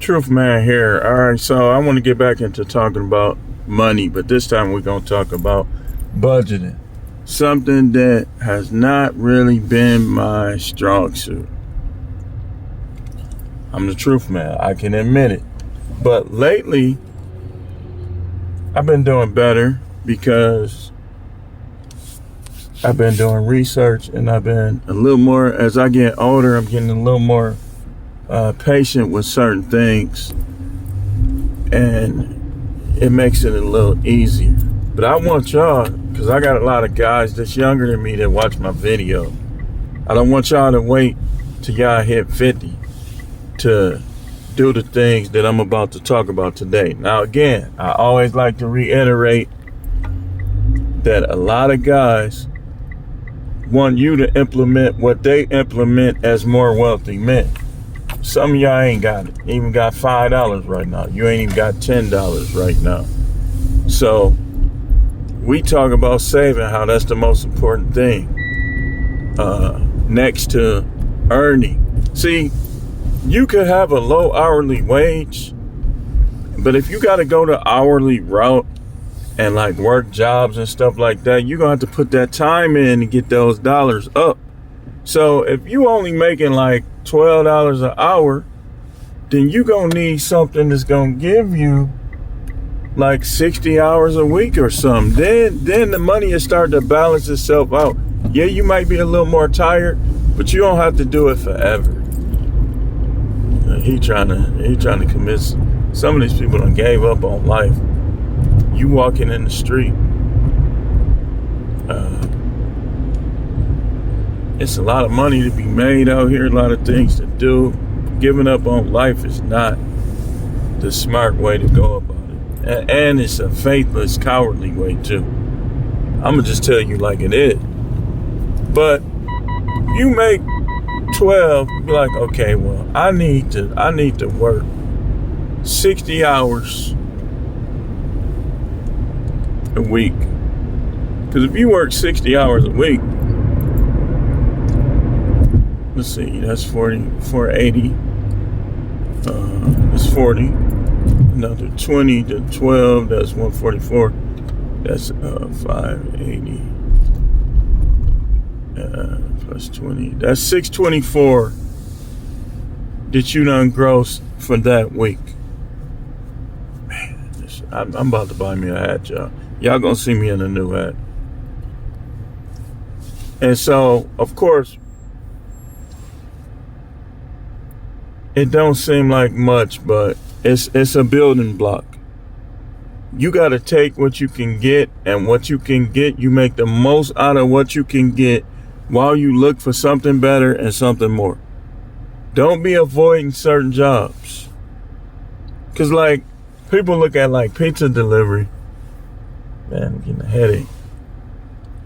Truth Man here. All right, so I want to get back into talking about money, but this time we're going to talk about budgeting. Something that has not really been my strong suit. I'm the truth man, I can admit it. But lately, I've been doing better because I've been doing research and I've been a little more, as I get older, I'm getting a little more patient with certain things, and it makes it a little easier. But I want y'all, because I got a lot of guys that's younger than me that watch my video. I don't want y'all to wait till y'all hit 50 to do the things that I'm about to talk about today. Now again, I always like to reiterate that a lot of guys want you to implement what they implement as more wealthy men. Some of y'all ain't got it. Even got $5 right now. You ain't even got $10 right now. So we talk about saving, how that's the most important thing. Next to earning. See, you could have a low hourly wage, but if you got to go the hourly route and like work jobs and stuff like that, you're going to have to put that time in to get those dollars up. So if you only making like $12 an hour, then you going to need something that's going to give you like 60 hours a week or something. Then the money will start to balance itself out. Yeah, you might be a little more tired, but you don't have to do it forever. He trying to convince some of these people done gave up on life. You walking in the street, it's a lot of money to be made out here, a lot of things to do. Giving up on life is not the smart way to go about it. And it's a faithless, cowardly way too. I'm gonna just tell you like it is. But you make 12, be like, okay, well, I need to work 60 hours a week. Because if you work 60 hours a week, let's see, that's 480. It's 40. Another 20 to 12, that's 144. That's 580. Plus 20. That's 624 that you done gross for that week. Man, I'm about to buy me a hat, y'all. Y'all gonna see me in a new hat. And so, of course, it don't seem like much, but it's a building block. You got to take what you can get, and what you can get, you make the most out of what you can get while you look for something better and something more. Don't be avoiding certain jobs. Because, like, people look at, like, pizza delivery. Man, I'm getting a headache.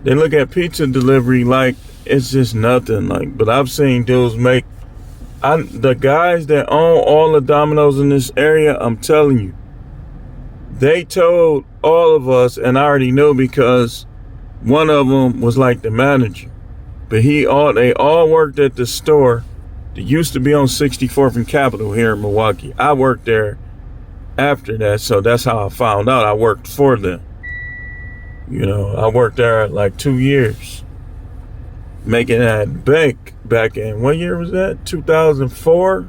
They look at pizza delivery like it's just nothing. Like, but I've seen dudes make... the guys that own all the Domino's in this area, I'm telling you, they told all of us, and I already knew because one of them was like the manager. But they all worked at the store that used to be on 64th and Capitol here in Milwaukee. I worked there after that, so that's how I found out. I worked for them. You know, I worked there like 2 years. Making that bank back in, what year was that? 2004?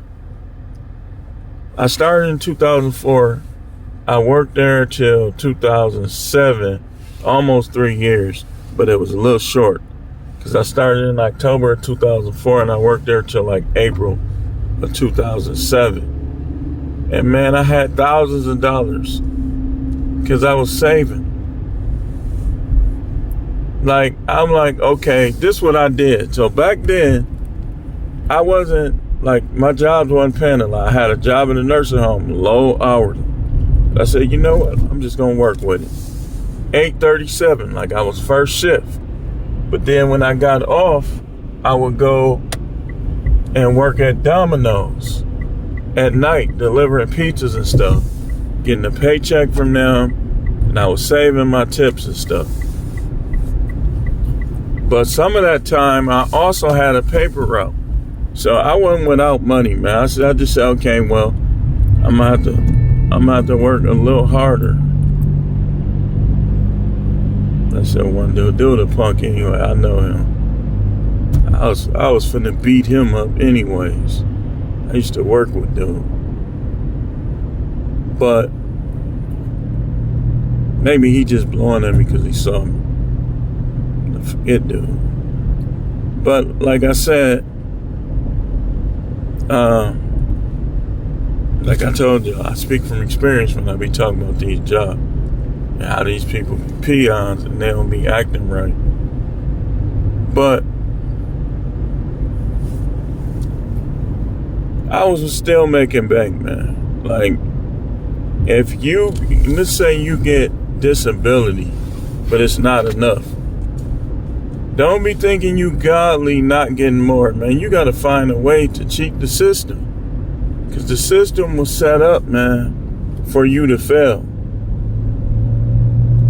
I started in 2004. I worked there till 2007, almost 3 years, but it was a little short because I started in October of 2004 and I worked there till like April of 2007. And man, I had thousands of dollars because I was saving. Like, I'm like, okay, this is what I did. So back then, I wasn't, like, my jobs wasn't paying a lot. I had a job in a nursing home, low hourly. I said, you know what? I'm just going to work with it. 8:37, like I was first shift. But then when I got off, I would go and work at Domino's at night, delivering pizzas and stuff, getting a paycheck from them, and I was saving my tips and stuff. But some of that time, I also had a paper route. So I wasn't without money, man. I just said, okay, well, I'm gonna have to work a little harder. I said one dude the punk anyway. I know him. I was finna beat him up anyways. I used to work with dude. But maybe he just blowing at me because he saw me. I forget dude. But like I said, like I told you, I speak from experience when I be talking about these jobs. And how these people be peons and they don't be acting right. But I was still making bank, man. Like, if you, let's say you get disability, but it's not enough. Don't be thinking you godly not getting more, man. You got to find a way to cheat the system. Because the system was set up, man, for you to fail.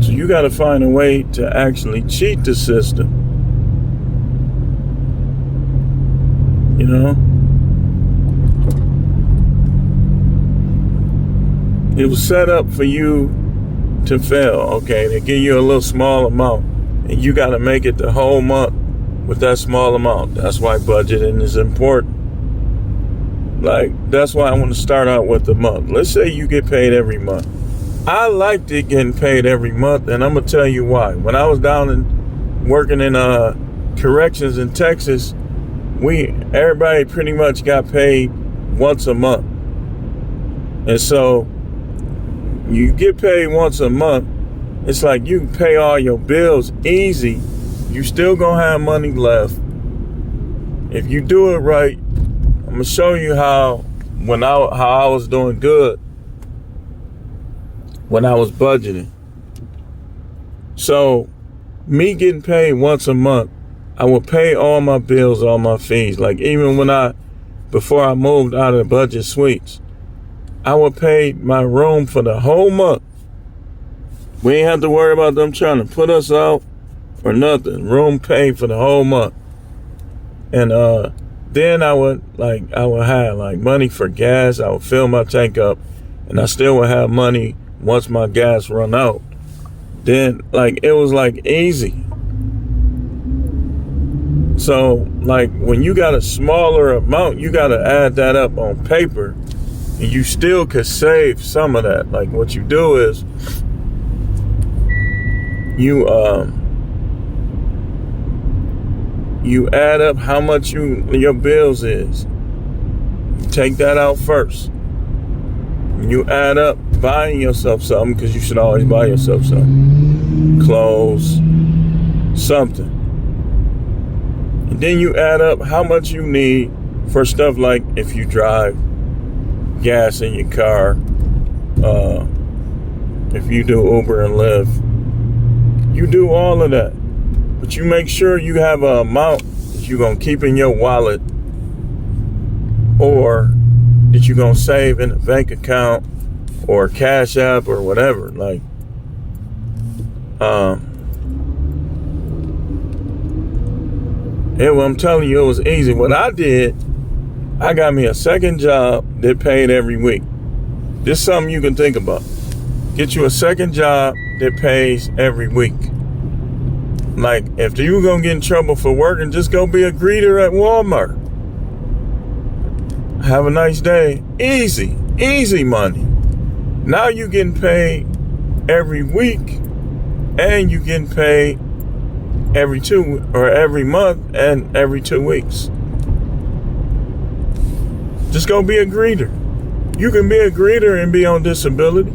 So you got to find a way to actually cheat the system. You know? It was set up for you to fail, okay? They give you a little small amount, and you got to make it the whole month with that small amount. That's why budgeting is important. Like, that's why I want to start out with the month. Let's say you get paid every month. I liked it getting paid every month, and I'm going to tell you why. When I was down and working in corrections in Texas, everybody pretty much got paid once a month. And so you get paid once a month, it's like you can pay all your bills easy. You still going to have money left. If you do it right, I'm going to show you how I was doing good when I was budgeting. So, me getting paid once a month, I would pay all my bills, all my fees. Like, even before I moved out of the budget suites, I would pay my room for the whole month. We ain't have to worry about them trying to put us out or nothing. Room paid for the whole month. And then I would have like money for gas. I would fill my tank up, and I still would have money once my gas run out. Then it was like easy. So like when you got a smaller amount, you got to add that up on paper, and you still could save some of that. Like what you do is you add up how much your bills is. You take that out first. You add up buying yourself something, because you should always buy yourself something. Clothes, something. And then you add up how much you need for stuff like if you drive, gas in your car, if you do Uber and Lyft. You do all of that. But you make sure you have an amount that you're going to keep in your wallet, or that you're going to save in a bank account or Cash App or whatever. Like, well, I'm telling you, it was easy. What I did, I got me a second job that paid every week. This is something you can think about. Get you a second job that pays every week. Like, if you gonna get in trouble for working, just go be a greeter at Walmart. Have a nice day. Easy money. Now you getting paid every week, and you getting paid every month and every 2 weeks. Just go be a greeter. You can be a greeter and be on disability.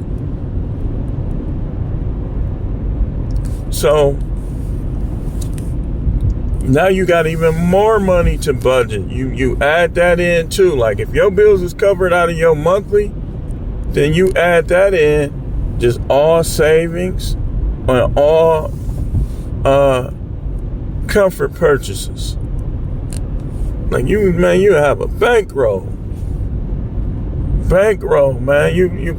So now you got even more money to budget. You add that in too. Like if your bills is covered out of your monthly, then you add that in, just all savings and all comfort purchases. Like you have a bankroll, man. You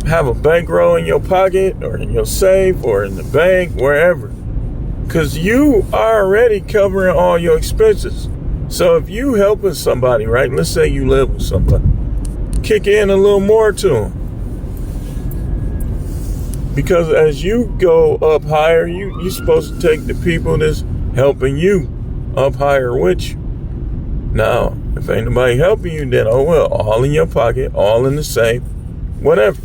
have a bankroll in your pocket or in your safe or in the bank, wherever. Because you are already covering all your expenses. So if you helping somebody, right? Let's say you live with somebody. kick in a little more to them. Because as you go up higher, you're supposed to take the people that's helping you up higher with you. Now, if ain't nobody helping you, then oh well, all in your pocket, all in the safe, whatever.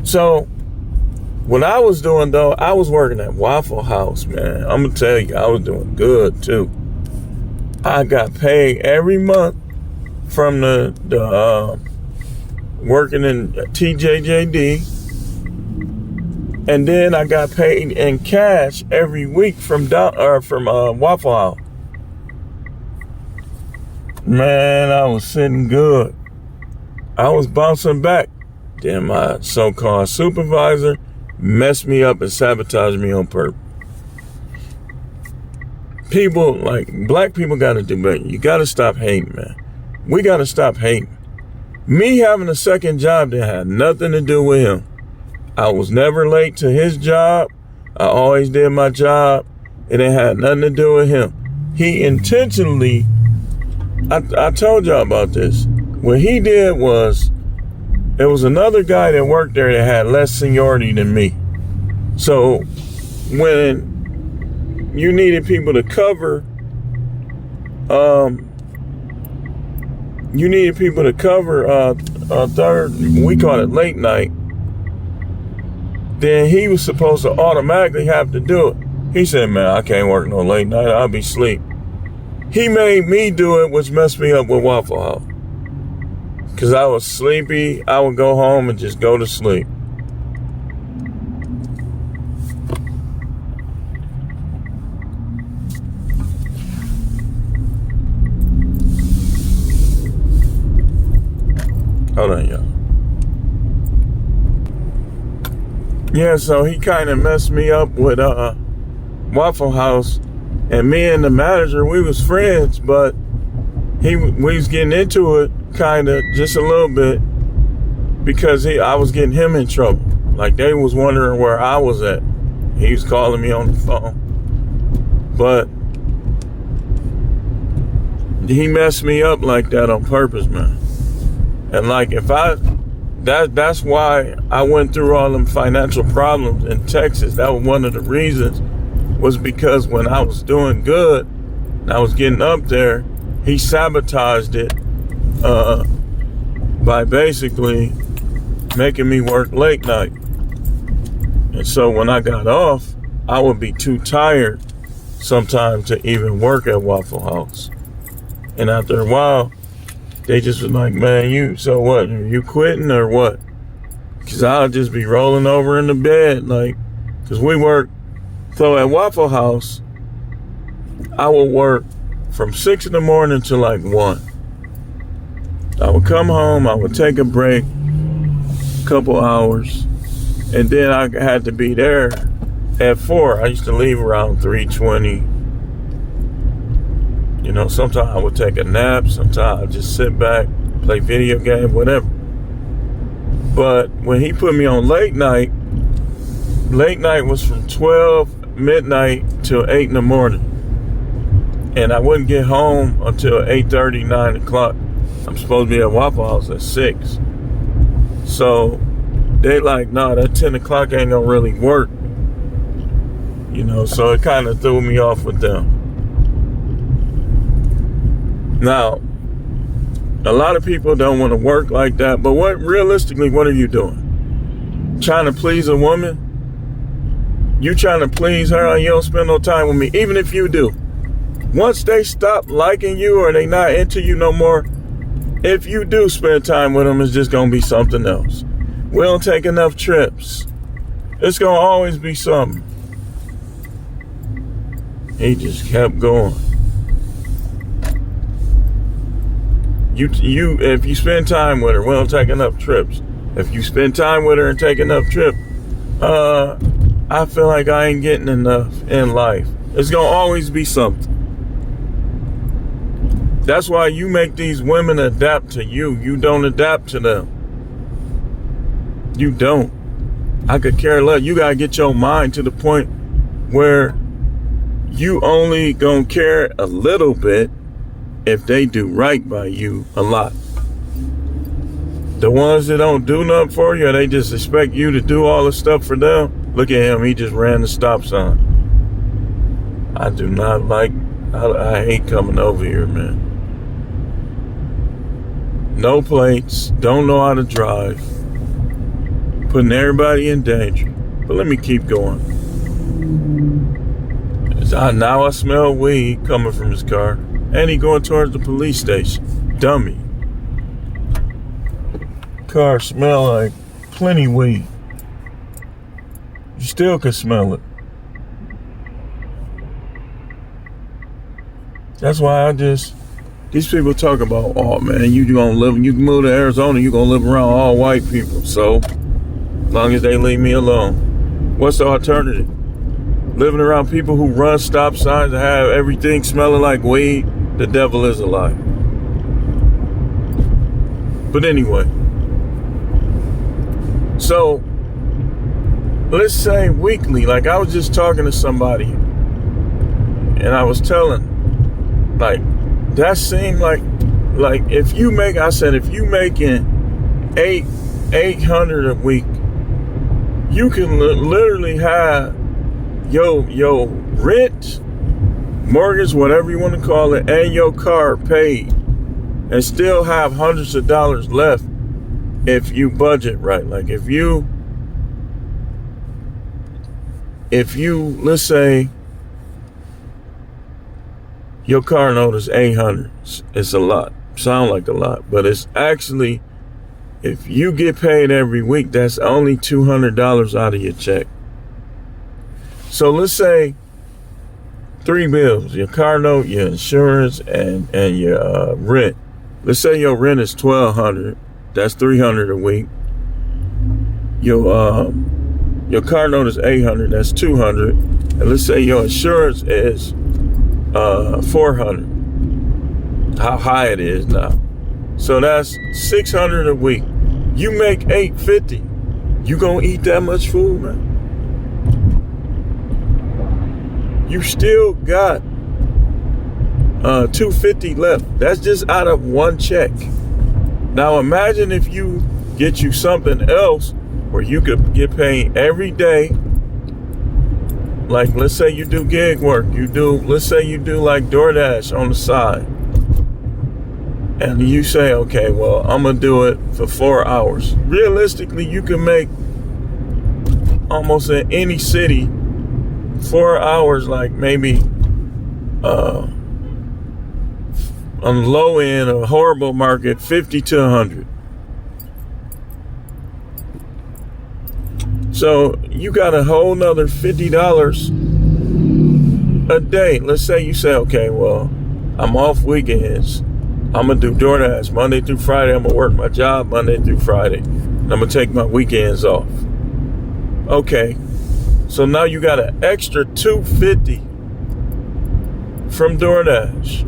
So, what I was doing though, I was working at Waffle House, man. I'm gonna tell you, I was doing good too. I got paid every month from the working in TJJD, and then I got paid in cash every week from Waffle House. Man, I was sitting good. I was bouncing back. Then my so-called supervisor messed me up and sabotaged me on purpose. People, like black people, got to do better. You got to stop hating, man. We got to stop hating. Me having a second job that had nothing to do with him. I was never late to his job. I always did my job. It ain't had nothing to do with him. He intentionally, I told y'all about this. What he did was, there was another guy that worked there that had less seniority than me. So when you needed people to cover, third, we call it late night, then he was supposed to automatically have to do it. He said, man, I can't work no late night, I'll be asleep. He made me do it, which messed me up with Waffle House. Because I was sleepy, I would go home and just go to sleep. Hold on, y'all. Yeah, so he kind of messed me up with Waffle House. And me and the manager, we was friends, but we was getting into it kind of just a little bit because I was getting him in trouble. Like they was wondering where I was at. He was calling me on the phone. But he messed me up like that on purpose, man. And like that's why I went through all them financial problems in Texas. That was one of the reasons, was because when I was doing good and I was getting up there, he sabotaged it by basically making me work late night. And so when I got off, I would be too tired sometimes to even work at Waffle House. And after a while, they just was like, man, so what? Are you quitting or what? Because I'll just be rolling over in the bed, like, because we work. So at Waffle House, I would work from 6 in the morning to like 1. I would come home, I would take a break, a couple hours, and then I had to be there at 4. I used to leave around 3:20. You know, sometimes I would take a nap, sometimes I'd just sit back, play video games, whatever. But when he put me on late night was from 12 midnight till 8 in the morning. And I wouldn't get home until 8:30, 9 o'clock. I'm supposed to be at Waffle House at 6. So they like, nah, that 10 o'clock ain't gonna really work. You know, so it kind of threw me off with them. Now, a lot of people don't want to work like that, but realistically, what are you doing? Trying to please a woman? You trying to please her and you don't spend no time with me, even if you do. Once they stop liking you or they not into you no more, if you do spend time with them, it's just going to be something else. We don't take enough trips. It's going to always be something. He just kept going. If you spend time with her, we don't take enough trips. If you spend time with her and take enough trips, I feel like I ain't getting enough in life. It's going to always be something. That's why you make these women adapt to you. You don't adapt to them. You don't. I could care less. You got to get your mind to the point where you only going to care a little bit if they do right by you a lot. The ones that don't do nothing for you, they just expect you to do all the stuff for them. Look at him, he just ran the stop sign. I do not like, I hate coming over here, man. No plates, don't know how to drive, putting everybody in danger. But let me keep going. Now I smell weed coming from his car, and he going towards the police station. Dummy. Car smell like plenty weed. You still can smell it. That's why these people talk about, oh man, you can move to Arizona, you gonna live around all white people. So, as long as they leave me alone. What's the alternative? Living around people who run stop signs and have everything smelling like weed? The devil is a lie. But anyway. So, let's say weekly, like I was just talking to somebody and I was telling, like, that seemed like if you making $800 a week, you can literally have your rent, mortgage, whatever you want to call it, and your car paid and still have hundreds of dollars left if you budget right. Like if you let's say your car note is $800. It's a lot. Sound like a lot, but it's actually, if you get paid every week, that's only $200 out of your check. So let's say 3 bills: your car note, your insurance, and your rent. Let's say your rent is $1,200. That's $300 a week. Your car note is $800. That's $200. And let's say your insurance is $400. How high it is now. So that's $600 a week. You make $850. You gonna eat that much food, man? You still got $250 left. That's just out of one check. Now imagine if you get you something else where you could get paid every day. Like let's say you do gig work. Let's say you do like DoorDash on the side. And you say, okay, well, I'm gonna do it for 4 hours. Realistically, you can make almost in any city 4 hours, like maybe on the low end, a horrible market, 50 to 100. So you got a whole nother $50 a day. Let's say you say, okay, well, I'm off weekends. I'm going to do DoorDash Monday through Friday. I'm going to work my job Monday through Friday. And I'm going to take my weekends off. Okay. So now you got an extra $250 from DoorDash.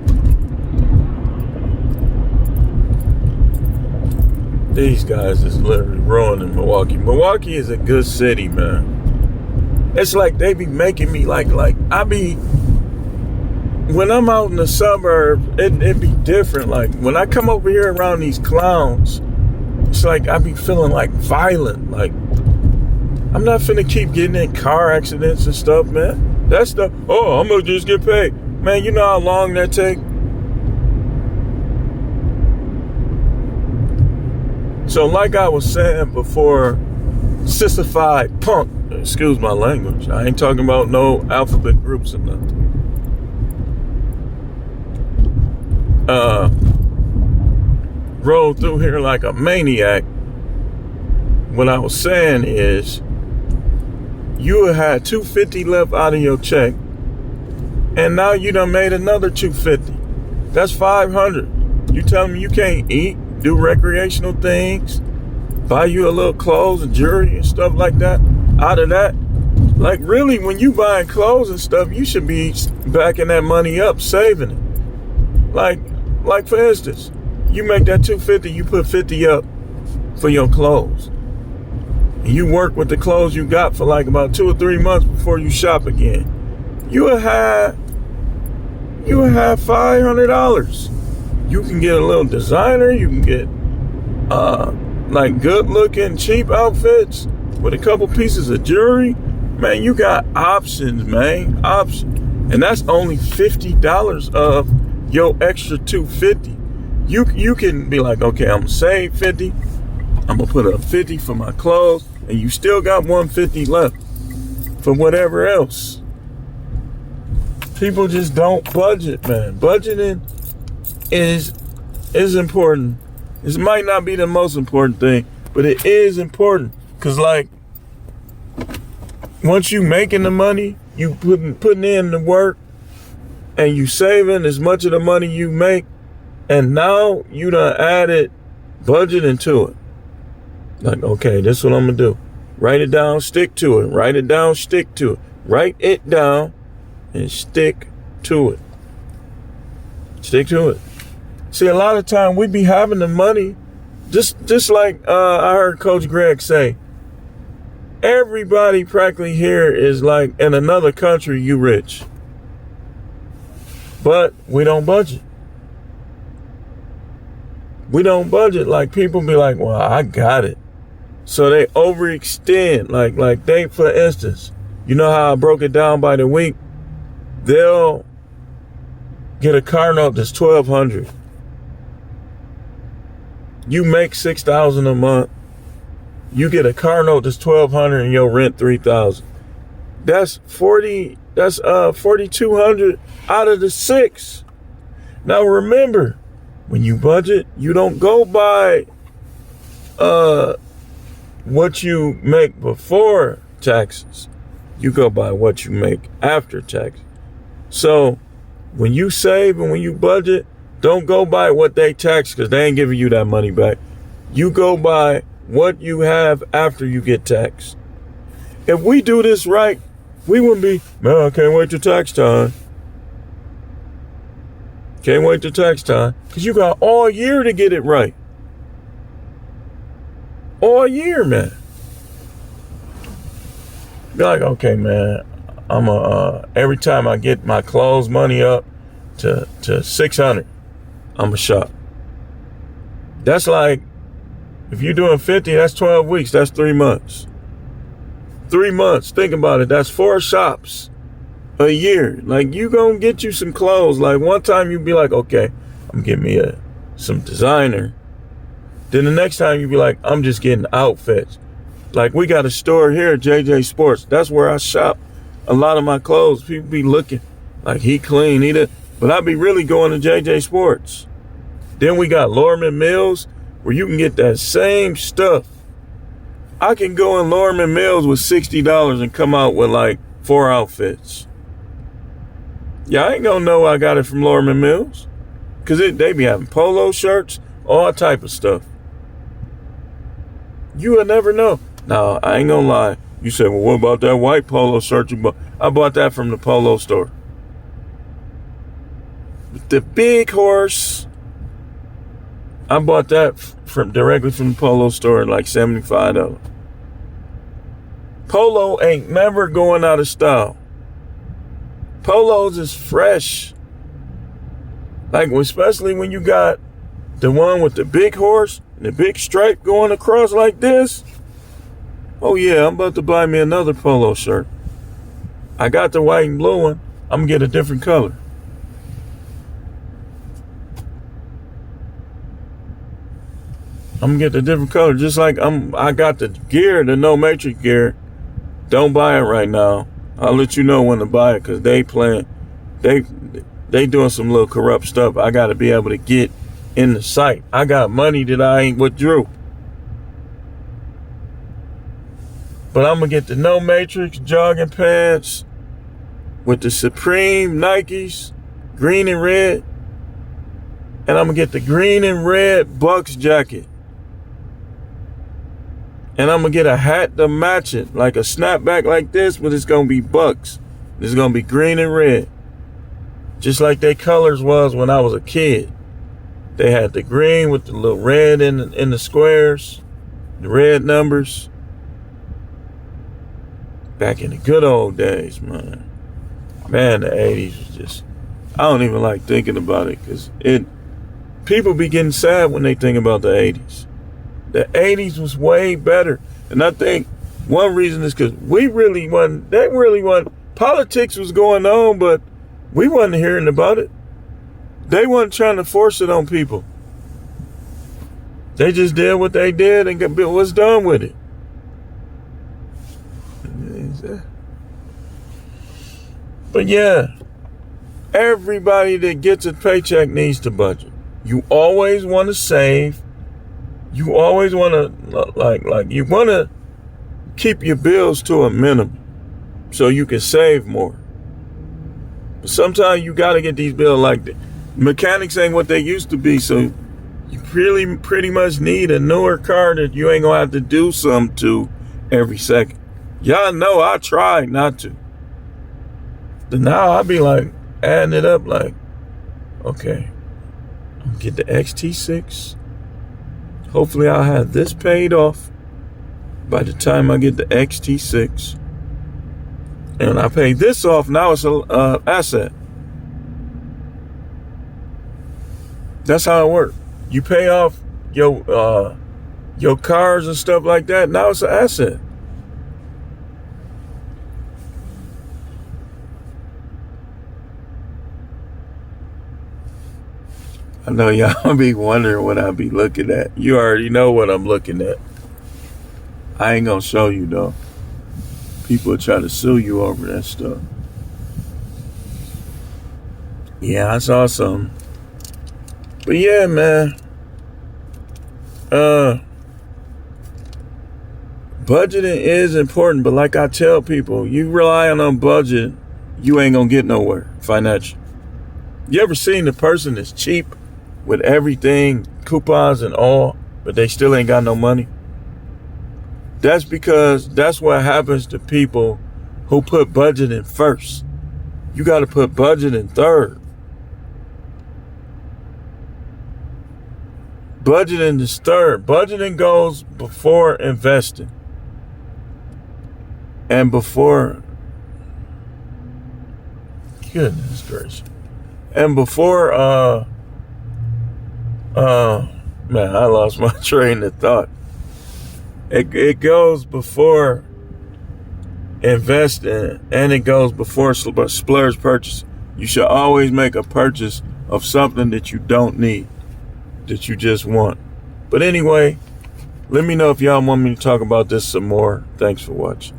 These guys is literally ruining Milwaukee. Milwaukee is a good city, man. It's like they be making me like when I'm out in the suburbs, it be different. Like when I come over here around these clowns, it's like I be feeling like violent. Like I'm not finna keep getting in car accidents and stuff, man. That's the, oh, I'm gonna just get paid. Man, you know how long that take? So like I was saying before, sissified punk, excuse my language. I ain't talking about no alphabet groups or nothing. Rolled through here like a maniac. What I was saying is, you had $250 left out of your check, and now you done made another $250. That's $500. You telling me you can't eat, do recreational things, buy you a little clothes and jewelry and stuff like that out of that? Like really, when you buying clothes and stuff, you should be backing that money up, saving it. Like for instance, you make that $250, you put $50 up for your clothes. And you work with the clothes you got for like about 2 or 3 months before you shop again. You will have $500. You can get a little designer, you can get like good looking, cheap outfits with a couple pieces of jewelry, man, you got options, man. Options. And that's only $50 of your extra $250. You can be like, okay, I'm gonna save $50. I'm gonna put up $50 for my clothes, and you still got $150 left for whatever else. People just don't budget, man. Budgeting is important. This might not be the most important thing, but it is important. Cause like, once you making the money, you putting in the work, and you saving as much of the money you make, and now you done added budgeting to it. Like, okay, this is what I'm gonna do. Write it down, stick to it. Write it down, stick to it. Write it down and stick to it. Stick to it. See, a lot of time we be having the money, just like I heard Coach Greg say, everybody practically here is like in another country, you rich. But we don't budget. We don't budget. Like, people be like, well, I got it. So they overextend. Like they, for instance, you know how I broke it down by the week? They'll get a car note that's $1,200. You make $6,000 a month. You get a car note that's $1,200 and your rent $3,000. That's $4,200 out of the $6,000. Now remember, when you budget, you don't go by what you make before taxes. You go by what you make after taxes. So when you save and when you budget, don't go by what they tax, because they ain't giving you that money back. You go by what you have after you get taxed. If we do this right, we wouldn't be, man, I can't wait till tax time. Can't wait till tax time. Because you got all year to get it right. All year, man. Be like, okay, man, I'm every time I get my clothes money up to $600, I'm a shop. That's like, if you're doing 50, that's 12 weeks. That's 3 months. 3 months. Think about it. That's 4 shops a year. Like, you gonna get you some clothes. Like, one time you be like, okay, I'm getting me some designer. Then the next time you be like, I'm just getting outfits. Like, we got a store here at JJ Sports. That's where I shop a lot of my clothes. People be looking like he clean, but I be really going to JJ Sports. Then we got Lorman Mills, where you can get that same stuff. I can go in Lorman Mills with $60 and come out with like 4 outfits. Yeah, I ain't gonna know I got it from Lorman Mills, because they be having polo shirts, all type of stuff. You will never know. Now, I ain't gonna lie. You said, well, what about that white polo shirt you bought? I bought that from the polo store. The Big Horse, I bought that directly from the polo store at like $75. Polo ain't never going out of style. Polos is fresh. Like, especially when you got the one with the big horse and the big stripe going across like this. Oh yeah, I'm about to buy me another polo shirt. I got the white and blue one. I'm gonna get a different color. I'm gonna get the different color. Just like I got the gear, the no matrix gear. Don't buy it right now. I'll let you know when to buy it, because they doing some little corrupt stuff. I gotta be able to get in the site. I got money that I ain't withdrew. But I'm gonna get the no matrix jogging pants with the Supreme Nikes, green and red. And I'm gonna get the green and red Bucks jacket. And I'm gonna get a hat to match it, like a snapback like this, but it's gonna be Bucks. It's gonna be green and red. Just like their colors was when I was a kid. They had the green with the little red in the squares, the red numbers. Back in the good old days, man. Man, the 80s was just, I don't even like thinking about it, because people be getting sad when they think about the 80s. The 80s was way better. And I think one reason is because they really wasn't, politics was going on, but we wasn't hearing about it. They wasn't trying to force it on people. They just did what they did and was done with it. But yeah, everybody that gets a paycheck needs to budget. You always want to save. You always want to, you want to keep your bills to a minimum so you can save more. But sometimes you got to get these bills like that. Mechanics ain't what they used to be, so you really pretty much need a newer car that you ain't gonna have to do something to every second. Y'all know I tried not to. But now I be like adding it up like, okay, I'm gonna get the XT6. Hopefully I'll have this paid off by the time I get the XT6. And when I pay this off, now it's an asset. That's how it works. You pay off your cars and stuff like that. Now it's an asset. I know y'all be wondering what I be looking at. You already know what I'm looking at. I ain't gonna show you though. People try to sue you over that stuff. Yeah, I saw some. But yeah, man. Budgeting is important, but like I tell people, you relying on budget, you ain't gonna get nowhere financially. You ever seen the person that's cheap with everything, coupons and all, but they still ain't got no money? That's because that's what happens to people who put budgeting first. You got to put budgeting third. Budgeting is third. Budgeting goes before investing. And before, goodness gracious. And before, man, I lost my train of thought. It goes before investing, and it goes before splurge purchase. You should always make a purchase of something that you don't need, that you just want. But anyway, let me know if y'all want me to talk about this some more. Thanks for watching.